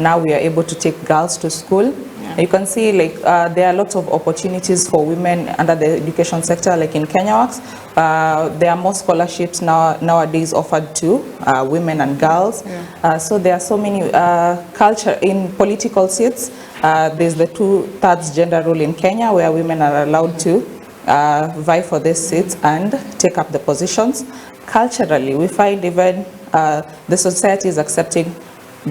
Now we are able to take girls to school. You can see like there are lots of opportunities for women under the education sector, like in Kenya Works. There are more scholarships nowadays offered to women and girls. So there are so many culture in political seats. There's the 2/3 gender rule in Kenya, where women are allowed to vie for these seats and take up the positions. Culturally, we find even the society is accepting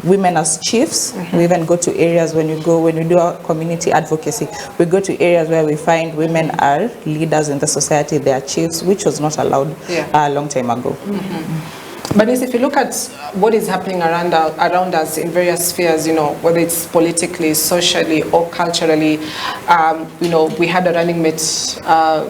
women as chiefs. We even go to areas when we do our community advocacy, we go to areas where we find women are leaders in the society, they are chiefs, which was not allowed a long time ago. But if you look at what is happening around us in various spheres, whether it's politically, socially, or culturally, we had a running mate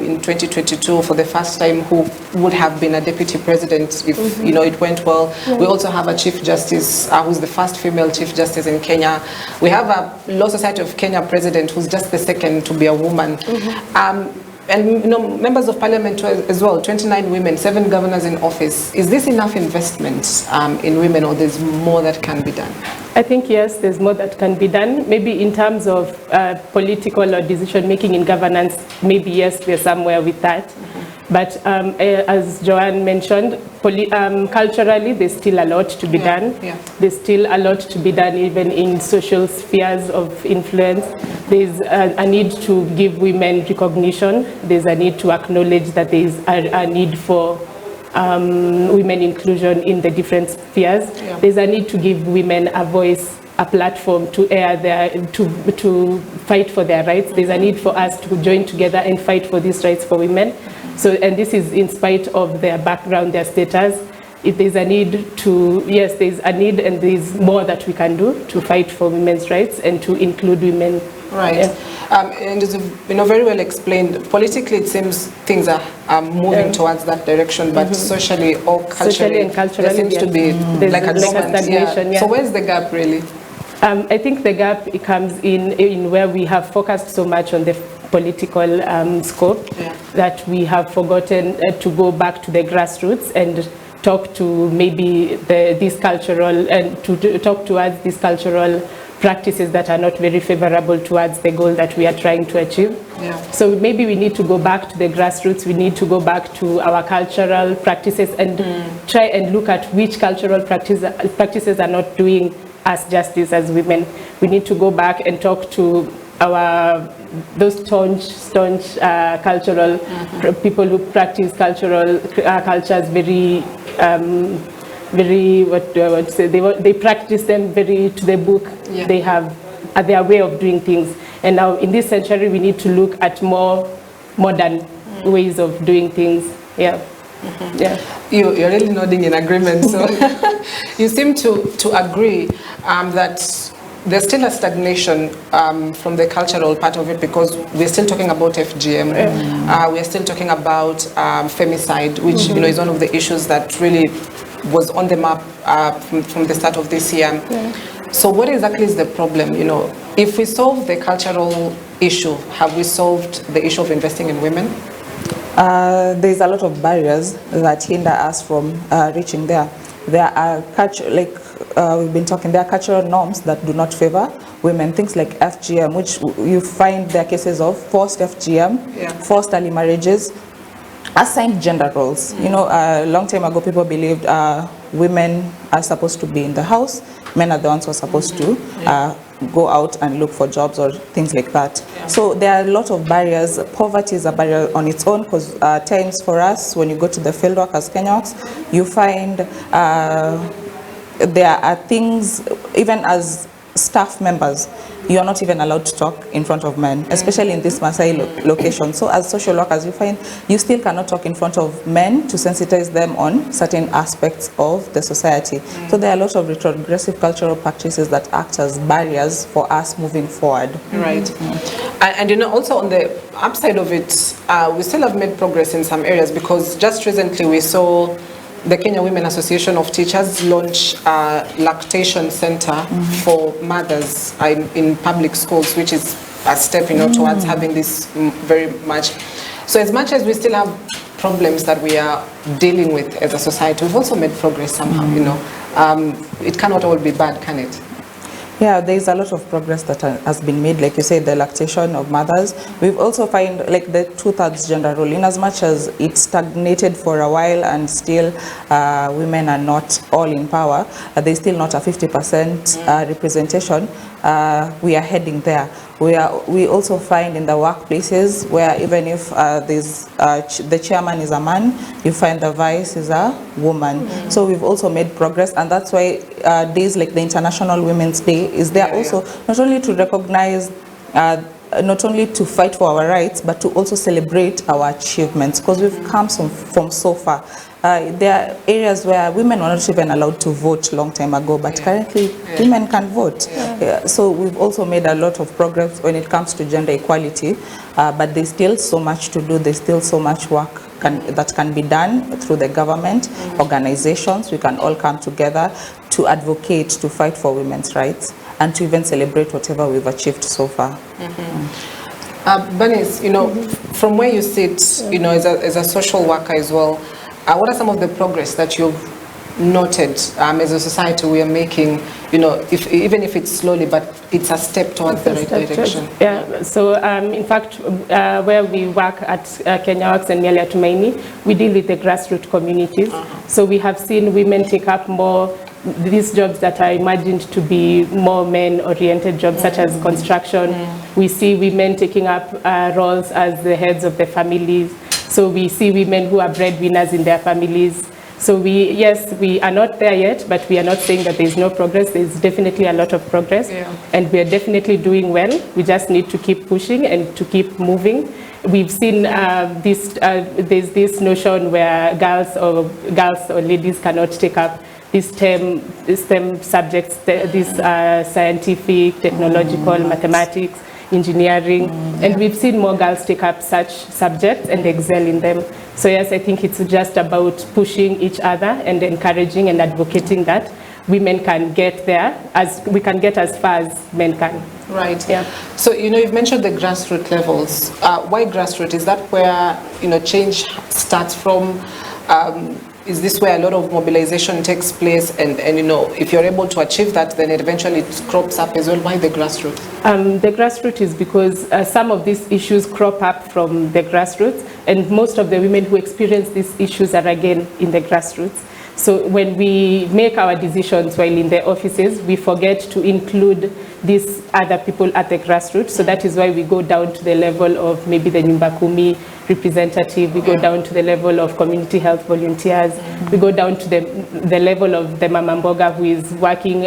in 2022 for the first time who would have been a deputy president if it went well. We also have a chief justice who's the first female chief justice in Kenya. We have a Law Society of Kenya president who's just the second to be a woman. And members of parliament as well, 29 women, 7 governors in office. Is this enough investment in women, or there's more that can be done? I think yes, there's more that can be done. Maybe in terms of political or decision making in governance, maybe yes, we're somewhere with that. But as Joanne mentioned, culturally, there's still a lot to be done. There's still a lot to be done even in social spheres of influence. There's a need to give women recognition. There's a need to acknowledge that there's a need for women inclusion in the different spheres. There's a need to give women a voice, a platform to to fight for their rights. There's a need for us to join together and fight for these rights for women. So, and this is in spite of their background, their status. If there's a need to, yes, there's a need, and there's more that we can do to fight for women's rights and to include women. Right. And it's very well explained. Politically, it seems things are moving towards that direction, but socially or culturally, and culturally, there seems to be like a stagnation. So where's the gap really? I think the gap comes in where we have focused so much on the political scope that we have forgotten to go back to the grassroots and talk to maybe these cultural and to talk towards these cultural practices that are not very favorable towards the goal that we are trying to achieve. So maybe we need to go back to the grassroots. We need to go back to our cultural practices and try and look at which cultural practices are not doing us justice as women. We need to go back and talk to those staunch cultural people who practice cultures very what do I want to say? They practice them very to the book. They have their way of doing things. And now in this century, we need to look at more modern ways of doing things. You're really nodding in agreement. So you seem to agree that there's still a stagnation from the cultural part of it, because we're still talking about FGM. We're still talking about femicide, which is one of the issues that really was on the map from the start of this year. So what exactly is the problem? If we solve the cultural issue, have we solved the issue of investing in women? There's a lot of barriers that hinder us from reaching there. There are we've been talking, there are cultural norms that do not favor women, things like FGM, which you find there are cases of forced FGM, forced early marriages, assigned gender roles. A long time ago, people believed women are supposed to be in the house, men are the ones who are supposed to go out and look for jobs or things like that. So there are a lot of barriers. Poverty is a barrier on its own, because times for us, when you go to the fieldwork as Kenya Works, you find there are things, even as staff members, you are not even allowed to talk in front of men, especially in this Maasai location. So as social workers, you find you still cannot talk in front of men to sensitize them on certain aspects of the society. So there are a lot of retrogressive cultural practices that act as barriers for us moving forward. Right. And also on the upside of it, we still have made progress in some areas, because just recently we saw the Kenya Women Association of Teachers launch a lactation center for mothers in public schools, which is a step, towards having this very much. So as much as we still have problems that we are dealing with as a society, we've also made progress somehow, It cannot all be bad, can it? Yeah, there is a lot of progress that has been made, like you said, the lactation of mothers. We've also find like the 2/3 gender rule, in as much as it stagnated for a while and still women are not all in power, there's still not a 50% representation. We are heading there. We also find in the workplaces where even if the chairman is a man, you find the vice is a woman. So we've also made progress, and that's why days like the International Women's Day is there also not only to recognize, not only to fight for our rights, but to also celebrate our achievements, because we've come from so far. There are areas where women were not even allowed to vote long time ago, but currently women can vote. So we've also made a lot of progress when it comes to gender equality, but there's still so much to do. There's still so much work that can be done through the government, organizations. We can all come together to advocate, to fight for women's rights, and to even celebrate whatever we've achieved so far. Bernice, from where you sit, as a social worker as well, what are some of the progress that you've noted as a society we are making, even if it's slowly, but it's a step towards the right direction? Yeah, so in fact, where we work at Kenya Works and Mialia Tumaini, we deal with the grassroots communities. So we have seen women take up more these jobs that are imagined to be more men-oriented jobs, such as construction. We see women taking up roles as the heads of the families. So we see women who are breadwinners in their families. So we are not there yet, but we are not saying that there's no progress. There's definitely a lot of progress, and we are definitely doing well. We just need to keep pushing and to keep moving. We've seen there's this notion where girls or ladies cannot take up these STEM subjects, these scientific, technological, mathematics, engineering, and we've seen more girls take up such subjects and excel in them. So yes, I think it's just about pushing each other and encouraging and advocating that women can get there, as we can get as far as men can. Right. Yeah. So you've mentioned the grassroots levels. Why grassroots? Is that where change starts from? Is this where a lot of mobilization takes place, and if you're able to achieve that, then eventually it crops up as well? Why the grassroots? The grassroots is because some of these issues crop up from the grassroots, and most of the women who experience these issues are again in the grassroots. So when we make our decisions while in the offices, we forget to include these other people at the grassroots. So that is why we go down to the level of maybe the Nyumba Kumi representative, we go down to the level of community health volunteers, we go down to the level of the Mama Mboga, who is working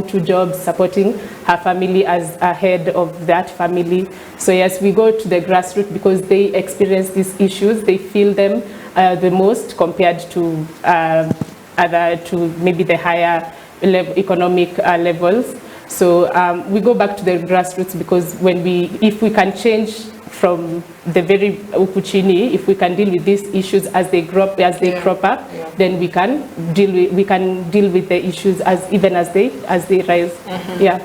2 jobs, supporting her family as a head of that family. So yes, we go to the grassroots because they experience these issues, they feel them the most compared to maybe the higher economic levels. So we go back to the grassroots because if we can change from the very Ukuchini, if we can deal with these issues as they crop up, then we can deal with the issues even as they rise. Yeah.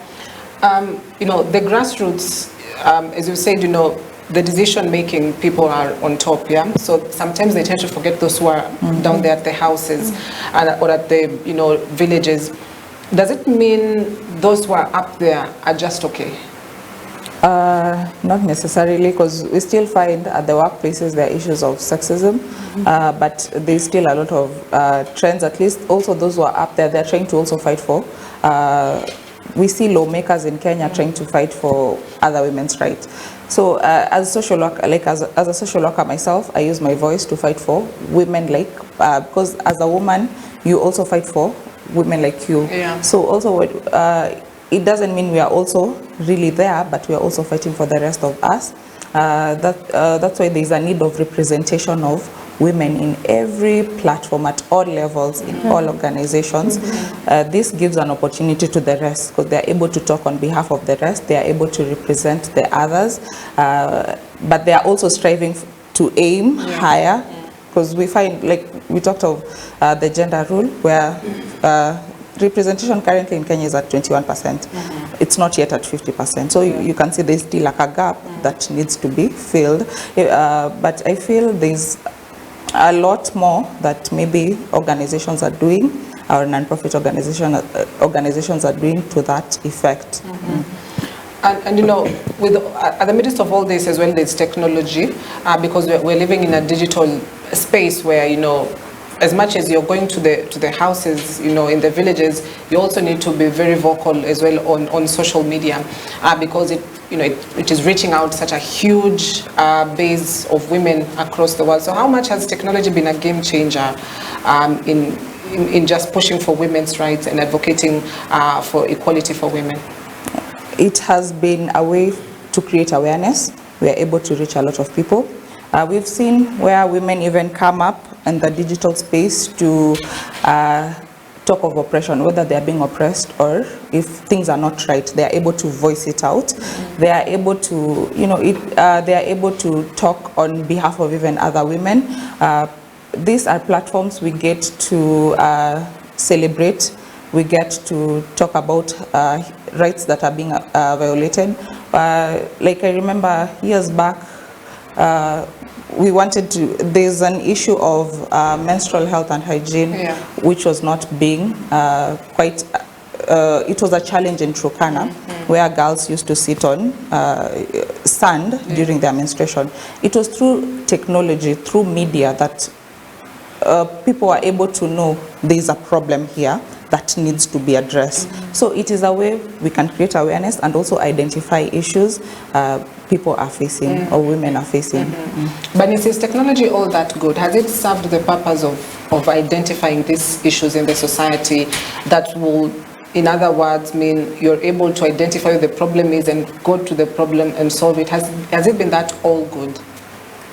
The grassroots, as you said, the decision-making people are on top, so sometimes they tend to forget those who are down there at the houses or at the villages. Does it mean those who are up there are just okay? Not necessarily, because we still find at the workplaces there are issues of sexism, but there's still a lot of trends, at least also those who are up there, they're trying to also fight for. We see lawmakers in Kenya trying to fight for other women's rights. So as a social worker, as a social worker myself, I use my voice to fight for women because as a woman, you also fight for women like you. So also it doesn't mean we are also really there, but we are also fighting for the rest of us. That's why there is a need of representation of women in every platform at all levels, in all organizations. This gives an opportunity to the rest because they are able to talk on behalf of the rest, they are able to represent the others, but they are also striving to aim higher, because we find, like we talked of the gender rule, where representation currently in Kenya is at 21%. It's not yet at 50%. So you can see there's still like a gap that needs to be filled. But I feel there's a lot more that maybe organizations are doing our non-profit organizations are doing to that effect. And you know, with at the midst of all this as well, there's technology, because we're living in a digital space where, you know, as much as you're going to the houses, you know, in the villages, you also need to be very vocal as well on social media, because it is reaching out such a huge base of women across the world. So how much has technology been a game changer in just pushing for women's rights and advocating for equality for women? It has been a way to create awareness. We are able to reach a lot of people. We've seen where women even come up in the digital space to talk of oppression, whether they are being oppressed or if things are not right, they are able to voice it out. They are able to, they are able to talk on behalf of even other women. These are platforms we get to celebrate. We get to talk about rights that are being violated. Like I remember years back, we wanted to, there's an issue of menstrual health and hygiene, which was not being it was a challenge in Turkana, where girls used to sit on sand during their menstruation. It was through technology, through media, that people were able to know there's a problem here that needs to be addressed. So it is a way we can create awareness and also identify issues people are facing or women are facing. But is technology all that good? Has it served the purpose of identifying these issues in the society that will, in other words, mean you're able to identify what the problem is and go to the problem and solve it? Has it been that all good?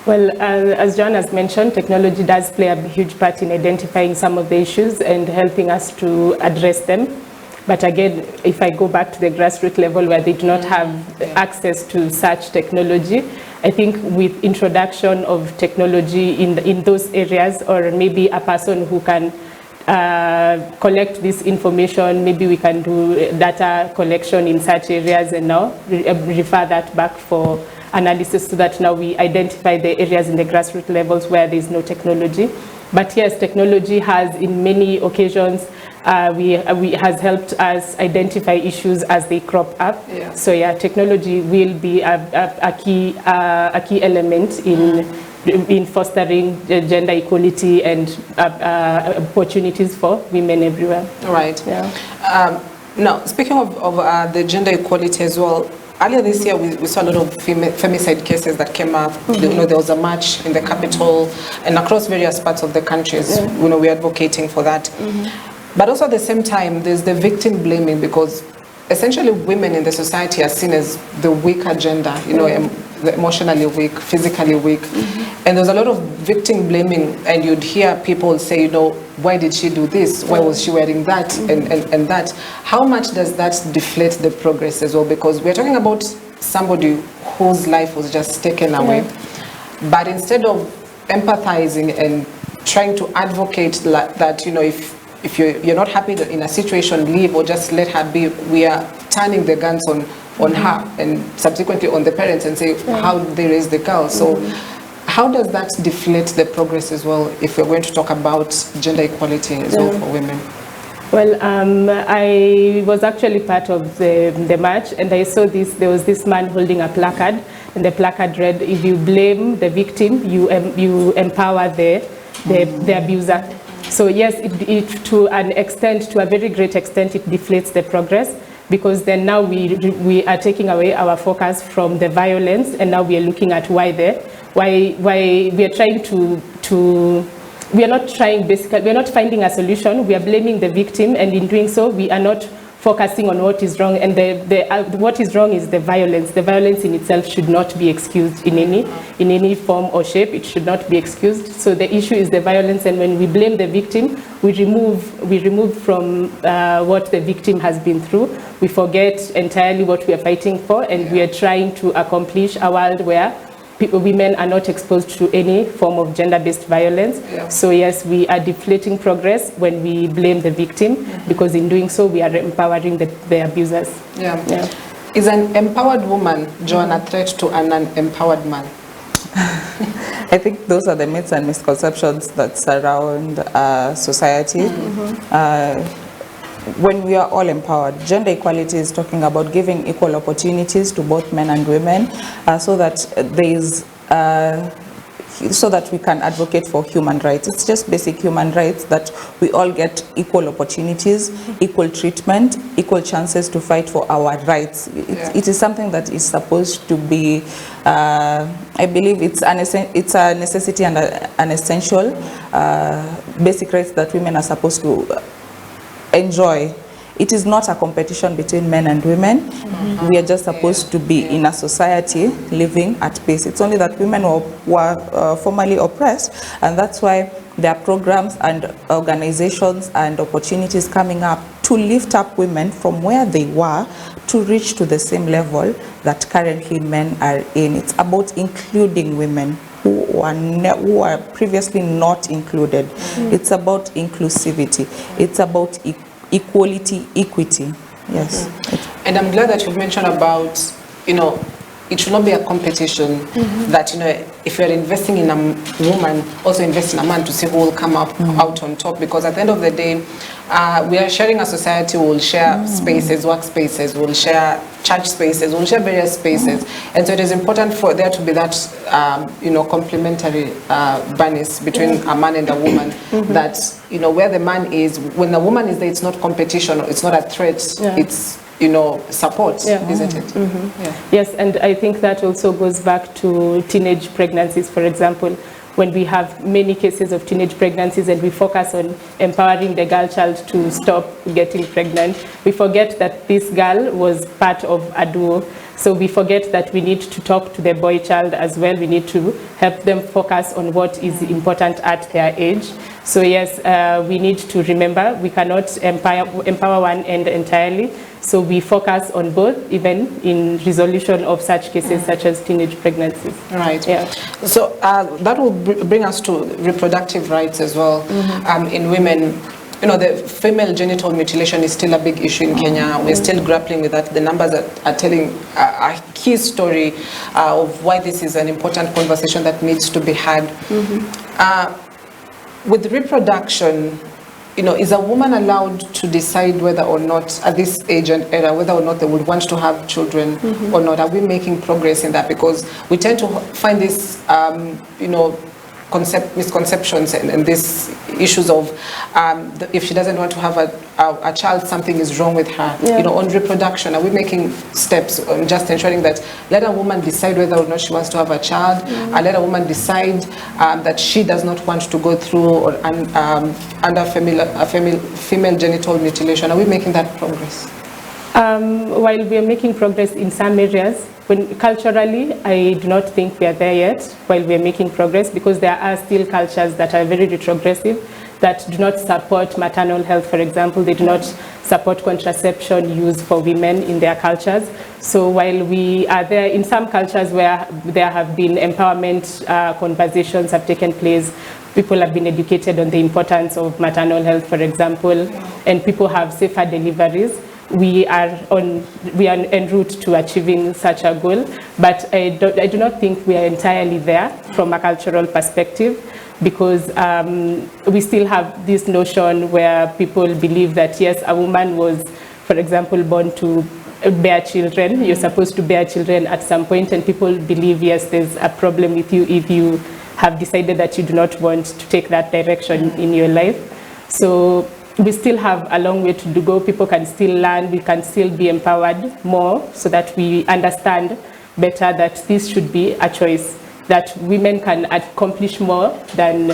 Well, as John has mentioned, technology does play a huge part in identifying some of the issues and helping us to address them. But again, if I go back to the grassroots level where they do not have access to such technology, I think with introduction of technology in those areas, or maybe a person who can collect this information, maybe we can do data collection in such areas and now refer that back for analysis, so that now we identify the areas in the grassroots levels where there is no technology. But yes, technology has in many occasions has helped us identify issues as they crop up. So yeah, technology will be a key element in fostering gender equality and opportunities for women everywhere. Right. Yeah. Now, speaking of the gender equality as well, earlier this year, we saw a lot of femicide cases that came up. You know, there was a march in the capital and across various parts of the country. You know, we're advocating for that. But also at the same time, there's the victim blaming, because essentially women in the society are seen as the weaker gender, you know, the emotionally weak, physically weak. And there's a lot of victim blaming, and you'd hear people say, you know, why did she do this? Why was she wearing that? And that. How much does that deflate the progress as well? Because we're talking about somebody whose life was just taken away. But instead of empathizing and trying to advocate that, you know, if you're not happy in a situation, leave or just let her be, we are turning the guns on her and subsequently on the parents and say how they raise the girl. So how does that deflate the progress as well, if we're going to talk about gender equality as well for women? Well, I was actually part of the march, and I saw there was this man holding a placard, and the placard read, if you blame the victim, you empower the abuser. So yes, it to an extent, to a very great extent, it deflates the progress, because then now we are taking away our focus from the violence, and now we are looking at why we are trying to we are not trying, basically, we are not finding a solution. We are blaming the victim, and in doing so, we are not focusing on what is wrong. And what is wrong is the violence. The violence in itself should not be excused in any form or shape. It should not be excused. So the issue is the violence, and when we blame the victim, we remove from what the victim has been through. We forget entirely what we are fighting for, and we are trying to accomplish a world where women are not exposed to any form of gender-based violence. So yes, we are deflating progress when we blame the victim, because in doing so, we are empowering the abusers. Is an empowered woman, Joan, a threat to an unempowered man? I think those are the myths and misconceptions that surround society. When we are all empowered, gender equality is talking about giving equal opportunities to both men and women, so that we can advocate for human rights. It's just basic human rights that we all get equal opportunities, equal treatment, equal chances to fight for our rights. It is something that is supposed to be, I believe it's a necessity and an essential basic rights that women are supposed to enjoy. It is not a competition between men and women. We are just supposed to be in a society living at peace. It's only that women were formerly oppressed, and that's why there are programs and organizations and opportunities coming up to lift up women from where they were to reach to the same level that currently men are in. It's about including women who are previously not included. It's about inclusivity. It's about equality, equity. Yes. And I'm glad that you've mentioned about, it should not be a competition that, if you're investing in a woman, also invest in a man to see who will come out on top. Because at the end of the day, we are sharing a society, we'll share spaces, work spaces, we'll share church spaces, we'll share various spaces. And so it is important for there to be that, complementary balance between a man and a woman. That, where the man is, when the woman is there, it's not competition, it's not a threat, it's, support, isn't it? Yes, and I think that also goes back to teenage pregnancies, for example. When we have many cases of teenage pregnancies and we focus on empowering the girl child to stop getting pregnant, we forget that this girl was part of a duo. So we forget that we need to talk to the boy child as well. We need to help them focus on what is important at their age. So yes, we need to remember we cannot empower one end entirely. So we focus on both, even in resolution of such cases such as teenage pregnancies. Right. Yeah. So that will bring us to reproductive rights as well. In women, the female genital mutilation is still a big issue in Kenya. We're still grappling with that. The numbers are telling a key story of why this is an important conversation that needs to be had. With reproduction, is a woman allowed to decide whether or not, at this age and era, whether or not they would want to have children or not? Are we making progress in that? Because we tend to find this, misconceptions and these issues of if she doesn't want to have a child, something is wrong with her. On reproduction, are we making steps on just ensuring that let a woman decide whether or not she wants to have a child, and let a woman decide that she does not want to go through or under female genital mutilation? Are we making that progress? While we are making progress in some areas, culturally, I do not think we are there yet, while we are making progress, because there are still cultures that are very retrogressive, that do not support maternal health, for example. They do not support contraception use for women in their cultures. So while we are there, in some cultures where there have been empowerment conversations have taken place, people have been educated on the importance of maternal health, for example, and people have safer deliveries. We are en route to achieving such a goal, but I do not think we are entirely there from a cultural perspective, because we still have this notion where people believe that, yes, a woman was, for example, born to bear children. You're supposed to bear children at some point, and people believe, yes, there's a problem with you if you have decided that you do not want to take that direction in your life. So we still have a long way to go. People can still learn, we can still be empowered more, so that we understand better that this should be a choice, that women can accomplish more than,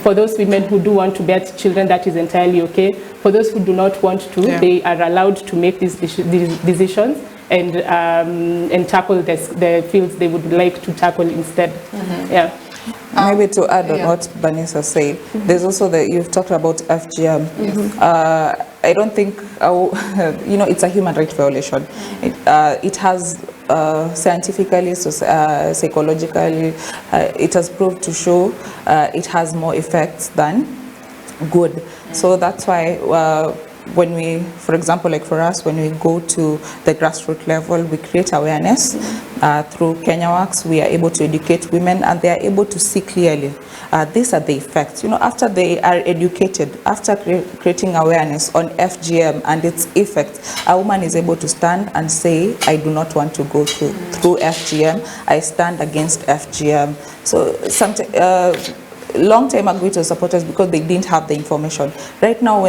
for those women who do want to bear children, that is entirely okay. For those who do not want to, they are allowed to make these decisions and tackle the fields they would like to tackle instead. Maybe to add on what Vanessa said, there's also you've talked about FGM. I don't think, it's a human rights violation. It has scientifically, psychologically, it has proved to show it has more effects than good. So that's why when we, for example, like for us, when we go to the grassroots level, we create awareness. Through KenyaWorks, we are able to educate women, and they are able to see clearly. These are the effects. After they are educated, after creating awareness on FGM and its effects, a woman is able to stand and say, I do not want to go through FGM. I stand against FGM. So long time ago it was supporters because they didn't have the information. Right now,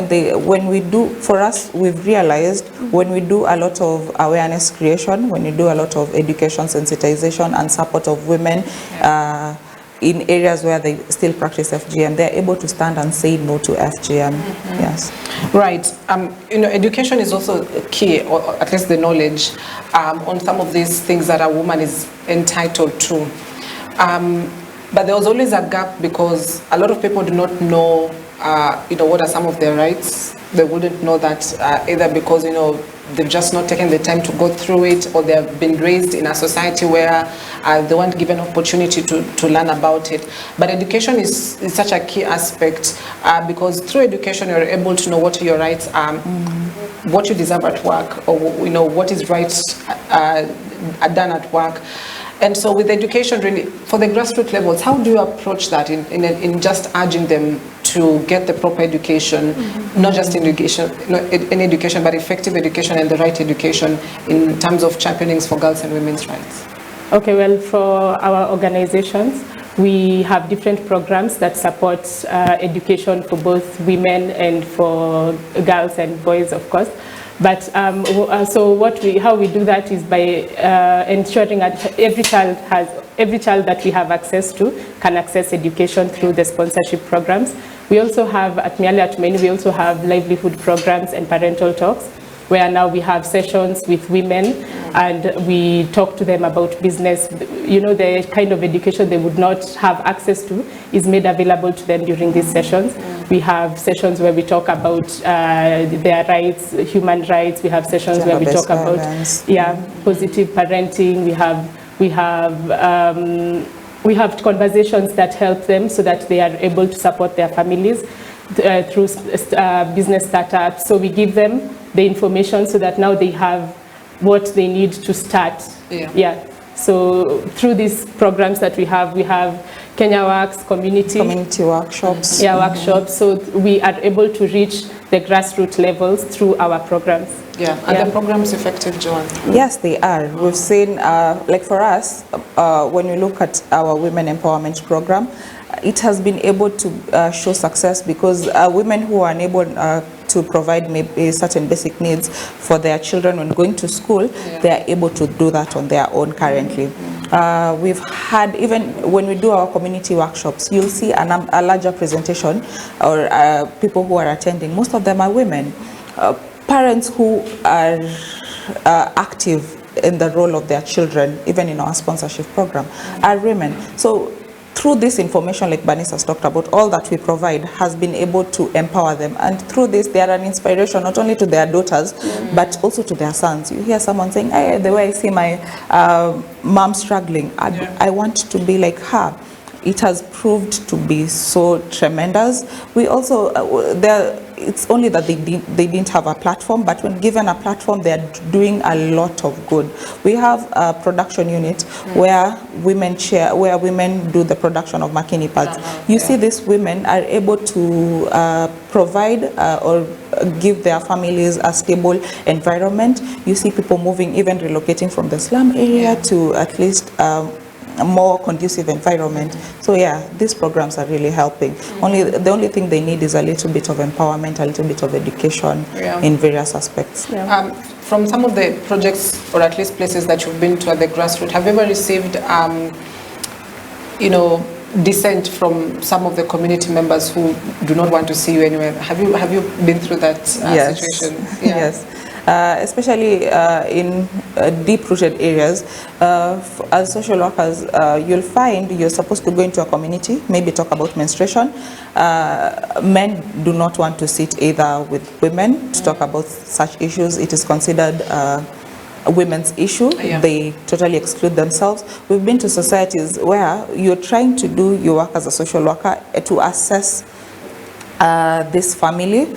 for us, we've realized when we do a lot of awareness creation, when we do a lot of education, sensitization, and support of women in areas where they still practice FGM, they're able to stand and say no to FGM. Yes. Right. Education is also key, or at least the knowledge on some of these things that a woman is entitled to. But there was always a gap because a lot of people do not know, what are some of their rights. They wouldn't know that either because, they've just not taken the time to go through it, or they've been raised in a society where they weren't given opportunity to learn about it. But education is such a key aspect because through education you're able to know what your rights are, what you deserve at work, or what is right done at work. And so with education, really, for the grassroots levels, how do you approach that in just urging them to get the proper education, not just in education, but effective education and the right education in terms of championings for girls and women's rights? Okay, well, for our organizations, we have different programs that support education for both women and for girls and boys, of course. But so how we do that is by ensuring that every child that we have access to can access education through the sponsorship programs. We also have at Miale Atumaini, we also have livelihood programs and parental talks, where now we have sessions with women and we talk to them about business. The kind of education they would not have access to is made available to them during these sessions. We have sessions where we talk about their rights, human rights. We have sessions where we talk about positive parenting. We have conversations that help them so that they are able to support their families through business startups. So we give them the information so that now they have what they need to start. So through these programs that we have KenyaWorks, community workshops. Workshops. So we are able to reach the grassroots levels through our programs. Are the programs effective, Joanne? Yes, they are. We've seen, like for us, when we look at our women empowerment program, it has been able to show success because women who are unable to provide maybe certain basic needs for their children when going to school, they are able to do that on their own currently. We've had, even when we do our community workshops, you'll see a larger presentation or people who are attending. Most of them are women. Parents who are active in the role of their children, even in our sponsorship program, are women. So through this information, like Bernice has talked about, all that we provide has been able to empower them. And through this, they are an inspiration not only to their daughters, but also to their sons. You hear someone saying, hey, the way I see my mom struggling, I want to be like her. It has proved to be so tremendous. We also, it's only that they didn't have a platform, but when given a platform, they're doing a lot of good. We have a production unit where women do the production of Makini pads. You see, these women are able to provide or give their families a stable environment. You see people moving, even relocating from the slum area to at least a more conducive environment. So these programs are really helping. The only thing they need is a little bit of empowerment, a little bit of education in various aspects. From some of the projects, or at least places that you've been to at the grassroots, have you ever received dissent from some of the community members who do not want to see you anywhere? Have you been through that situation? Yes. Especially in deep-rooted areas. As social workers, you'll find you're supposed to go into a community, maybe talk about menstruation. Men do not want to sit either with women to talk about such issues. It is considered a women's issue. They totally exclude themselves. We've been to societies where you're trying to do your work as a social worker to assess this family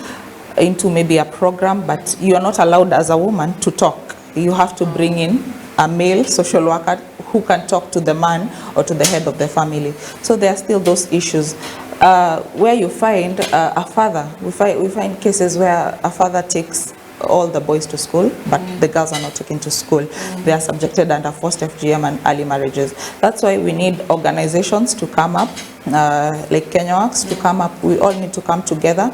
into maybe a program, but you are not allowed as a woman to talk. You have to bring in a male social worker who can talk to the man or to the head of the family. So there are still those issues. Where you find a father, we find cases where a father takes all the boys to school, but the girls are not taken to school. They are subjected under forced FGM and early marriages. That's why we need organizations to come up, like KenyaWorks to come up. We all need to come together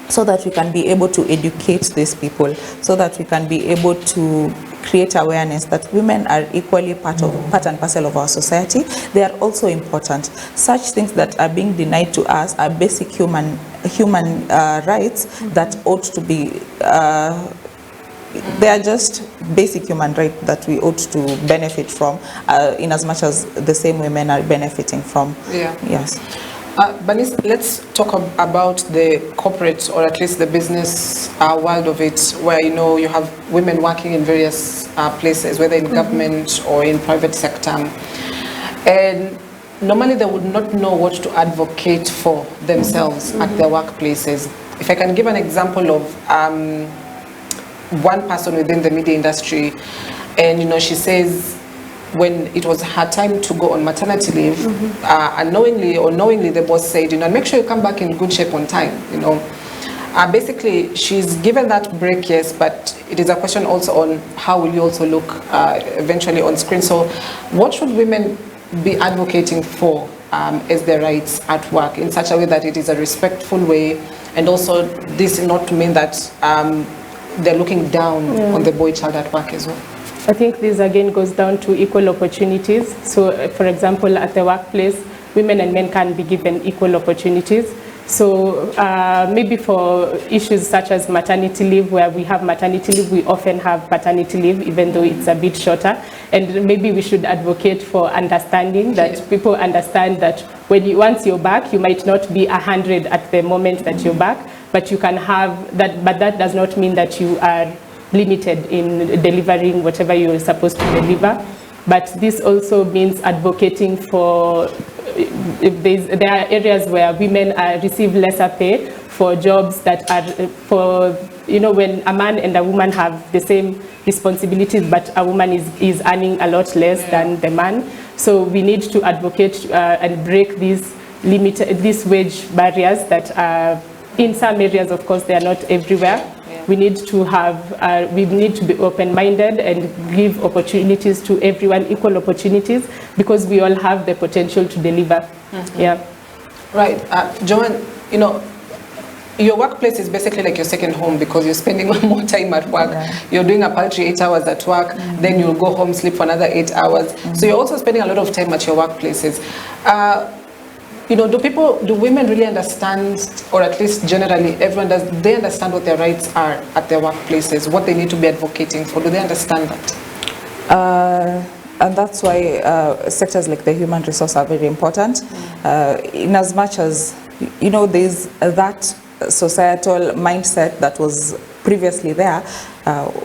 so that we can be able to educate these people, so that we can be able to create awareness that women are equally part and parcel of our society. They are also important. Such things that are being denied to us are basic human rights that ought to be, they are just basic human rights that we ought to benefit from, in as much as the same women are benefiting from. Yeah. Yes. Bernice, let's talk about the corporate, or at least the business world of it, where you have women working in various places, whether in government or in private sector, and normally they would not know what to advocate for themselves at their workplaces. If I can give an example of one person within the media industry, and she says, when it was her time to go on maternity leave, unknowingly or knowingly, the boss said, make sure you come back in good shape on time, Basically, she's given that break, yes, but it is a question also on how will you also look eventually on screen. So what should women be advocating for as their rights at work in such a way that it is a respectful way, and also this is not to mean that they're looking down on the boy child at work as well? I think this again goes down to equal opportunities. So, for example, at the workplace, women and men can be given equal opportunities. So maybe for issues such as maternity leave, where we have maternity leave, we often have paternity leave, even though it's a bit shorter. And maybe we should advocate for understanding, that people understand that once you're back, you might not be 100 at the moment that you're back, but you can have that. But that does not mean that you are limited in delivering whatever you're supposed to deliver. But this also means advocating for, there are areas where women receive lesser pay for jobs that are for, when a man and a woman have the same responsibilities, but a woman is earning a lot less than the man. So we need to advocate and break these wage barriers that are in some areas. Of course, they are not everywhere. We need to be open-minded and give opportunities to everyone, equal opportunities, because we all have the potential to deliver. Yeah. Right. Joanne, your workplace is basically like your second home, because you're spending more time at work. You're doing a paltry 8 hours at work, then you'll go home, sleep for another 8 hours. So you're also spending a lot of time at your workplaces. Do women really understand, or at least generally everyone does, they understand what their rights are at their workplaces, what they need to be advocating for? Do they understand that? And that's why sectors like the human resource are very important, in as much as, there's that societal mindset that was previously there.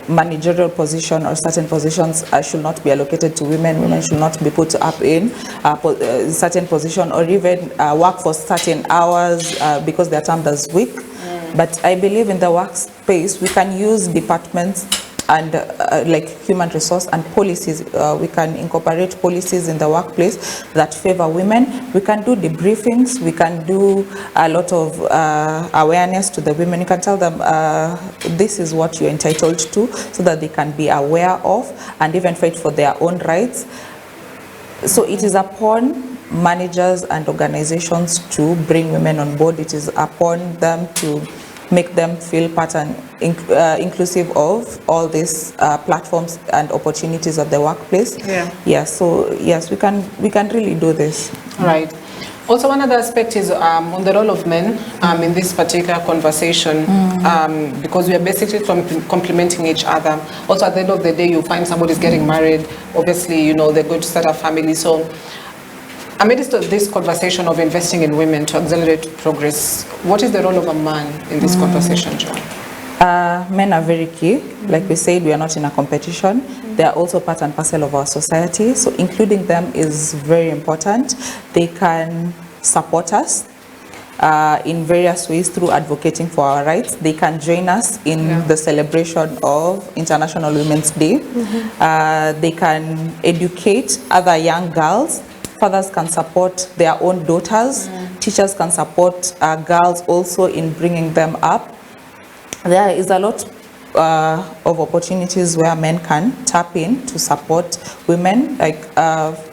Managerial position or certain positions should not be allocated to women. Women should not be put up in certain position, or even work for certain hours because they're termed as weak. But I believe in the workspace, we can use departments and like human resource and policies. We can incorporate policies in the workplace that favor women. We can do debriefings. We can do a lot of awareness to the women. You can tell them this is what you're entitled to, so that they can be aware of and even fight for their own rights. So it is upon managers and organizations to bring women on board. It is upon them to make them feel part and inclusive of all these platforms and opportunities of the workplace. So yes, we can really do this. Right. Also, one other aspect is on the role of men in this particular conversation, because we are basically complementing each other. Also, at the end of the day, you find somebody's getting married. Obviously, they're going to start a family. So amidst this conversation of investing in women to accelerate progress, what is the role of a man in this conversation, John? Men are very key. Like we said, we are not in a competition. They are also part and parcel of our society. So including them is very important. They can support us. in various ways through advocating for our rights. They can join us in the celebration of International Women's Day. They can educate other young girls. Fathers can support their own daughters. Teachers can support girls also in bringing them up. There is a lot of opportunities where men can tap in to support women. Like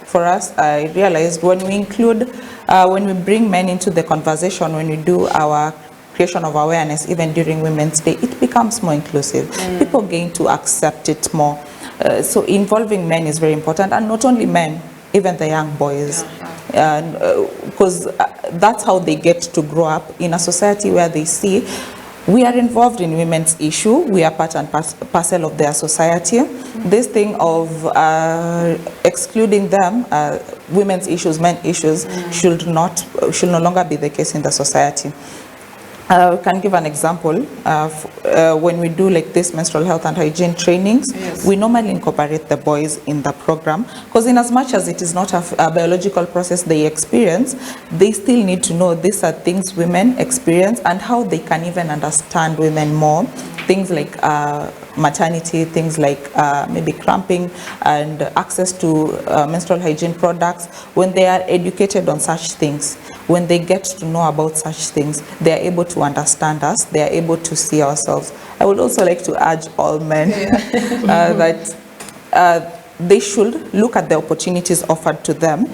for us, I realized when we include, when we bring men into the conversation, when we do our creation of awareness, even during Women's Day, it becomes more inclusive. People gain to accept it more. So involving men is very important, and not only men, even the young boys, because that's how they get to grow up in a society where they see we are involved in women's issue, we are part and parcel of their society. This thing of excluding them, women's issues, men's issues, should no longer be the case in the society. I can give an example. When we do like this menstrual health and hygiene trainings, we normally incorporate the boys in the program, because in as much as it is not a biological process they experience, they still need to know these are things women experience and how they can even understand women more. Things like maternity, things like maybe cramping and access to menstrual hygiene products. When they are educated on such things, when they get to know about such things, they are able to understand us, they are able to see ourselves. I would also like to urge all men that they should look at the opportunities offered to them.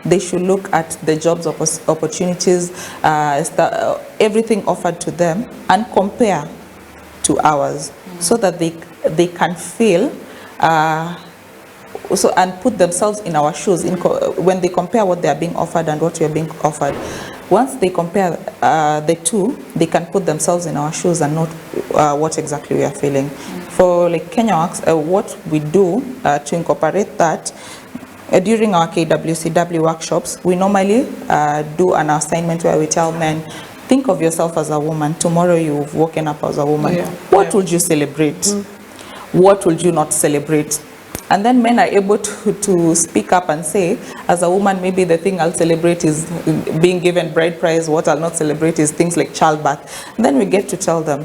They should look at the jobs opportunities, everything offered to them, and compare to ours, so that they can feel and put themselves in our shoes when they compare what they are being offered and what we are being offered. Once they compare the two, they can put themselves in our shoes and know what exactly we are feeling. For like Kenya Works, what we do to incorporate that, during our KWCW workshops, we normally do an assignment where we tell men, think of yourself as a woman. Tomorrow you've woken up as a woman. What would you celebrate? What would you not celebrate? And then men are able to speak up and say, as a woman, maybe the thing I'll celebrate is being given bride price. What I'll not celebrate is things like childbirth. And then we get to tell them,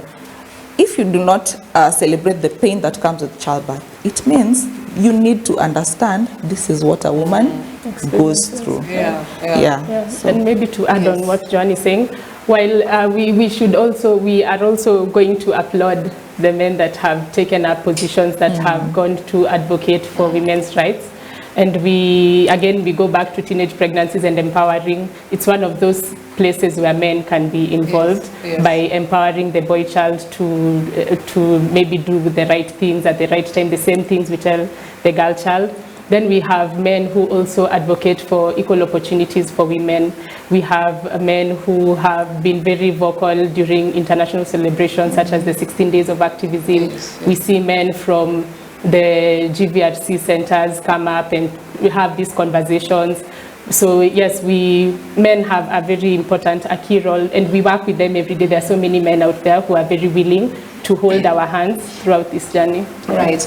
if you do not celebrate the pain that comes with childbirth, it means you need to understand this is what a woman goes through. So, and maybe to add on what Joan is saying, while we are also going to applaud the men that have taken up positions that have gone to advocate for women's rights. And we go back to teenage pregnancies and empowering. It's one of those places where men can be involved by empowering the boy child to maybe do the right things at the right time, the same things we tell the girl child. Then we have men who also advocate for equal opportunities for women. We have men who have been very vocal during international celebrations, such as the 16 Days of Activism. We see men from the GVRC centers come up and we have these conversations. So yes, men have a very important, a key role, and we work with them every day. There are so many men out there who are very willing to hold our hands throughout this journey. Right.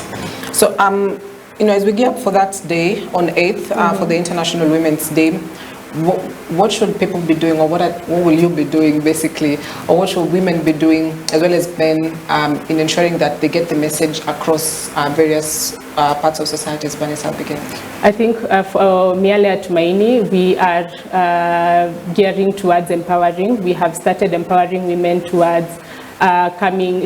So as we gear up for that day on 8th, for the International Women's Day, what should people be doing, or what will you be doing basically, or what should women be doing as well as men in ensuring that they get the message across various parts of society? Vanessa, begin. I think for Miale Tumaini, we are gearing towards empowering. We have started empowering women towards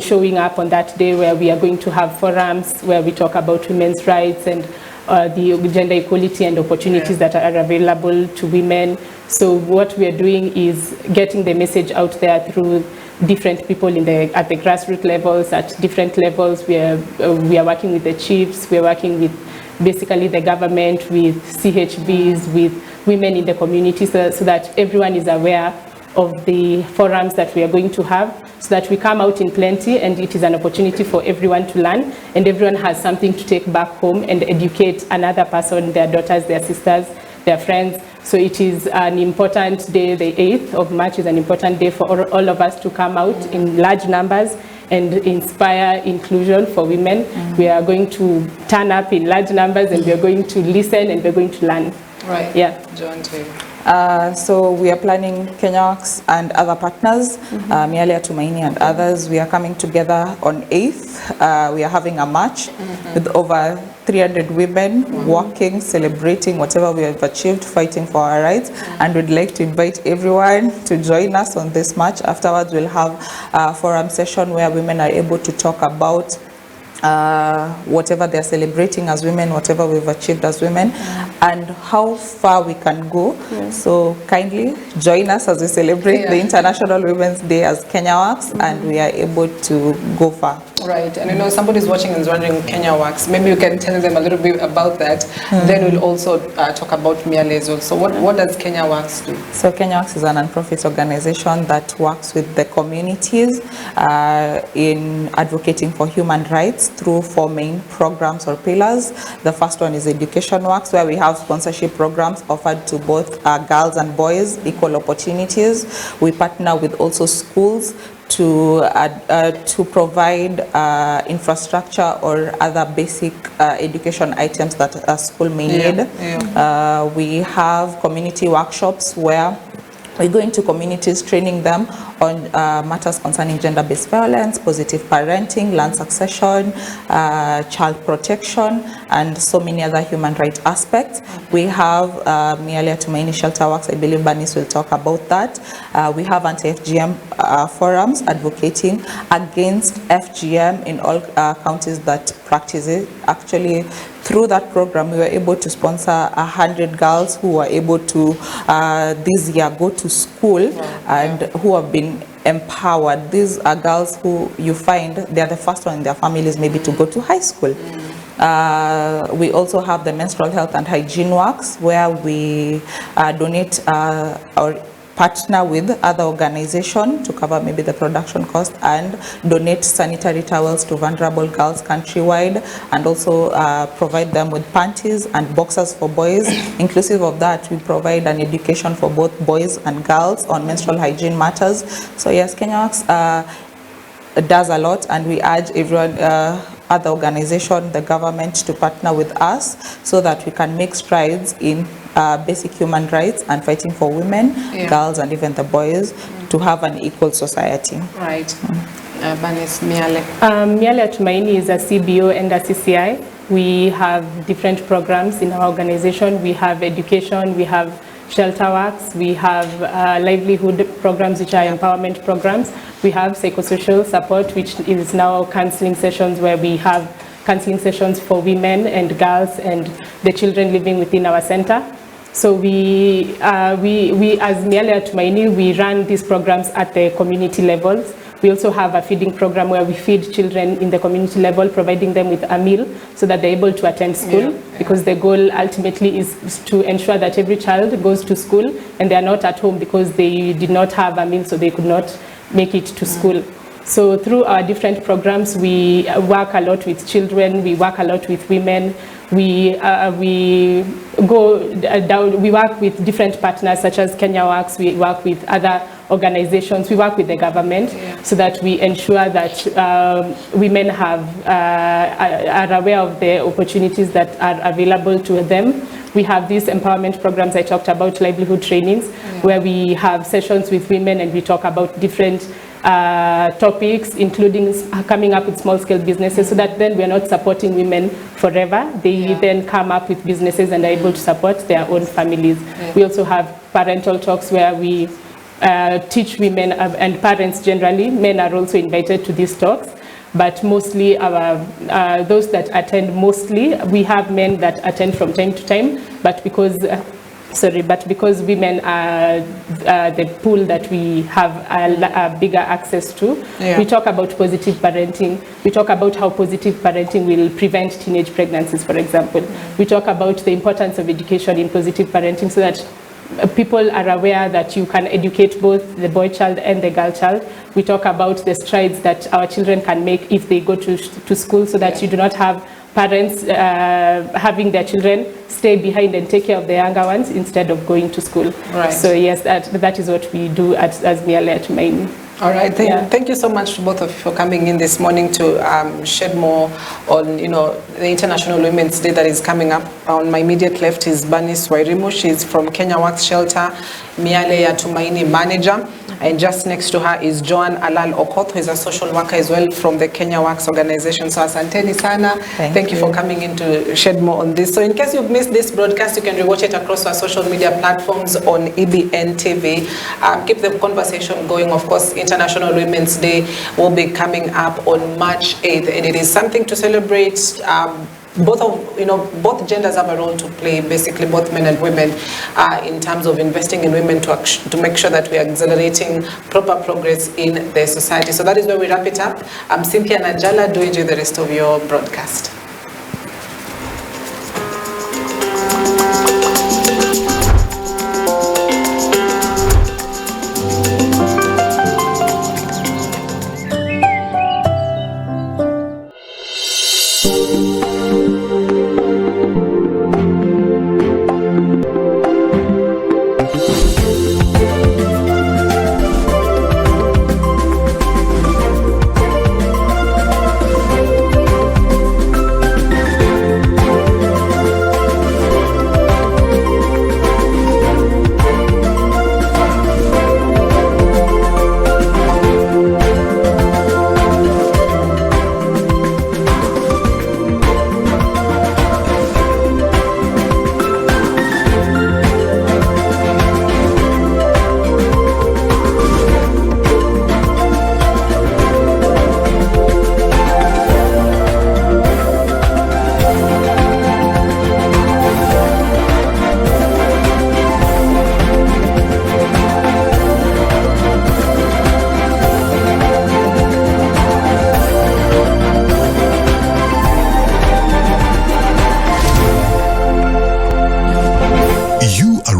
showing up on that day, where we are going to have forums where we talk about women's rights and the gender equality and opportunities that are available to women. So what we are doing is getting the message out there through different people at the grassroots levels, at different levels. We are working with the chiefs, we are working with basically the government, with CHBs, with women in the community, so that everyone is aware of the forums that we are going to have, so that we come out in plenty and it is an opportunity for everyone to learn, and everyone has something to take back home and educate another person, their daughters, their sisters, their friends. So it is an important day. The 8th of March is an important day for all of us to come out in large numbers and inspire inclusion for women. We are going to turn up in large numbers, and we are going to listen, and we're going to learn. Right. Yeah. John, too. So we are planning Kenyawaks and other partners, Mialia Tumaini and others. We are coming together on 8th. We are having a march with over 300 women working, celebrating whatever we have achieved, fighting for our rights. And we'd like to invite everyone to join us on this march. Afterwards, we'll have a forum session where women are able to talk about whatever they're celebrating as women, whatever we've achieved as women, and how far we can go. So kindly join us as we celebrate the International Women's Day as Kenyawaks, and we are able to go far. Right, and you know, somebody's watching and is wondering Kenyawaks. Maybe you can tell them a little bit about that. Then we'll also talk about Miales. So what does Kenyawaks do? So Kenyawaks is a non-profit organization that works with the communities in advocating for human rights through 4 main programs or pillars. The first one is Education Works, where we have sponsorship programs offered to both girls and boys, equal opportunities. We partner with also schools to provide infrastructure or other basic education items that a school may need. We have community workshops where we go into communities training them on matters concerning gender-based violence, positive parenting, land succession, child protection, and so many other human rights aspects. We have Mialia Tumaini Shelter Works. I believe Bernice will talk about that. We have anti-FGM forums advocating against FGM in all counties that practice it. Actually, through that program, we were able to sponsor 100 girls who were able to this year go to school and who have been empowered. These are girls who you find they are the first one in their families maybe to go to high school. We also have the menstrual health and hygiene works, where we donate or partner with other organizations to cover maybe the production cost and donate sanitary towels to vulnerable girls countrywide, and also provide them with panties and boxers for boys. Inclusive of that, we provide an education for both boys and girls on menstrual hygiene matters. So yes, Kenyawaks does a lot, and we urge everyone, other organization, the government, to partner with us so that we can make strides in basic human rights and fighting for women, girls, and even the boys to have an equal society. Right. Bernice, Miale. Miale Tumaini is a CBO and a CCI. We have different programs in our organization. We have education, we have shelter works, we have livelihood programs, which are empowerment programs. We have psychosocial support, which is now counseling sessions, where we have counseling sessions for women and girls and the children living within our center. So we as Miale Tumaini, we run these programs at the community levels. We also have a feeding program where we feed children in the community level, providing them with a meal so that they're able to attend school, because the goal ultimately is to ensure that every child goes to school and they are not at home because they did not have a meal, so they could not make it to school. So through our different programs, we work a lot with children, we work a lot with women, we go down, we work with different partners such as Kenyawaks, we work with other organizations, we work with the government so that we ensure that women have, are aware of the opportunities that are available to them. We have these empowerment programs I talked about, livelihood trainings, where we have sessions with women and we talk about different topics, including coming up with small-scale businesses, so that then we're not supporting women forever. They then come up with businesses and are able to support their own families. We also have parental talks where we teach women and parents generally. Men are also invited to these talks, but mostly those that attend, mostly we have men that attend from time to time, but because women are the pool that we have a bigger access to. We talk about positive parenting. We talk about how positive parenting will prevent teenage pregnancies, for example. We talk about the importance of education in positive parenting so that people are aware that you can educate both the boy child and the girl child. We talk about the strides that our children can make if they go to school, so that you do not have parents having their children stay behind and take care of the younger ones instead of going to school. So yes, that is what we do as Miale Tumaini. All right, thank you so much to both of you for coming in this morning to shed more on, the International Women's Day that is coming up. On my immediate left is Bernice Wairimu. She's from Kenya Works Shelter, Miale ya Tumaini manager. And just next to her is Joan Alal Okoth, who is a social worker as well from the Kenya Works organization. So asanteni sana. Thank you for coming in to shed more on this. So in case you've missed this broadcast, you can rewatch it across our social media platforms on EBN TV. Keep the conversation going. Of course, International Women's Day will be coming up on March 8th, and it is something to celebrate. Both genders have a role to play, basically both men and women, in terms of investing in women to make sure that we are accelerating proper progress in the society. So that is where we wrap it up. I'm Cynthia Najala. Do enjoy the rest of your broadcast.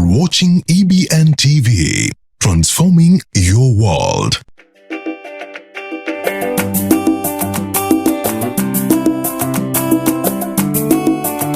Watching EBN TV, transforming your world.